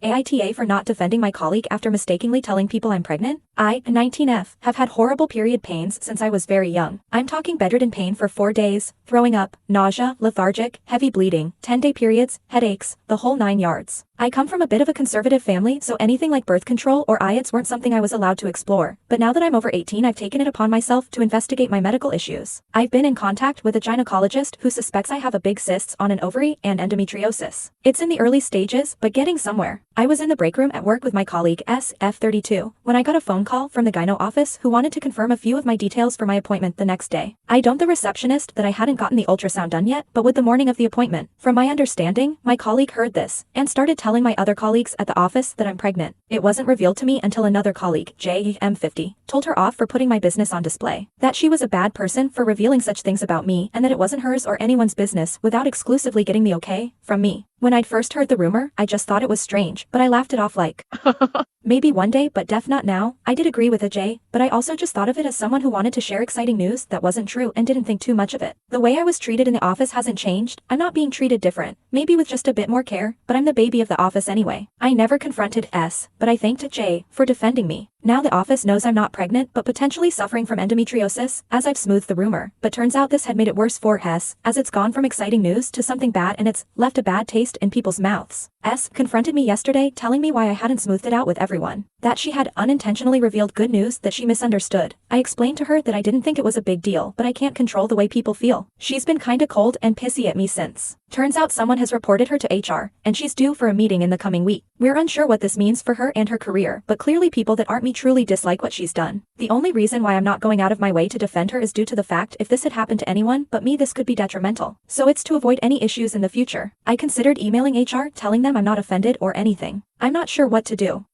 AITA for not defending my colleague after mistakenly telling people I'm pregnant? I, 19F, have had horrible period pains since I was very young. I'm talking bedridden pain for 4 days, throwing up, nausea, lethargic, heavy bleeding, 10-day periods, headaches, the whole 9 yards. I come from a bit of a conservative family, so anything like birth control or IDOWs weren't something I was allowed to explore. But now that I'm over 18, I've taken it upon myself to investigate my medical issues. I've been in contact with a gynecologist who suspects I have a big cysts on an ovary and endometriosis. It's in the early stages, but getting somewhere. I was in the break room at work with my colleague SF32 when I got a phone call from the gyno office who wanted to confirm a few of my details for my appointment the next day. I told the receptionist that I hadn't gotten the ultrasound done yet, but with the morning of the appointment. From my understanding, my colleague heard this and started telling my other colleagues at the office that I'm pregnant. It wasn't revealed to me until another colleague, JM50, told her off for putting my business on display. That she was a bad person for revealing such things about me and that it wasn't hers or anyone's business without exclusively getting the okay from me. When I'd first heard the rumor, I just thought it was strange, but I laughed it off like, maybe one day but def not now. I did agree with a J, but I also just thought of it as someone who wanted to share exciting news that wasn't true and didn't think too much of it. The way I was treated in the office hasn't changed. I'm not being treated different, maybe with just a bit more care, but I'm the baby of the office anyway. I never confronted S, but I thanked J for defending me. Now the office knows I'm not pregnant but potentially suffering from endometriosis, as I've smoothed the rumor. But turns out this had made it worse for S, as it's gone from exciting news to something bad and it's left a bad taste in people's mouths. S confronted me yesterday telling me why I hadn't smoothed it out with everyone. That she had unintentionally revealed good news that she misunderstood. I explained to her that I didn't think it was a big deal, but I can't control the way people feel. She's been kinda cold and pissy at me since. Turns out someone has reported her to HR, and she's due for a meeting in the coming week. We're unsure what this means for her and her career, but clearly people that aren't me truly dislike what she's done. The only reason why I'm not going out of my way to defend her is due to the fact if this had happened to anyone but me, this could be detrimental. So it's to avoid any issues in the future. I considered emailing HR telling them I'm not offended or anything. I'm not sure what to do.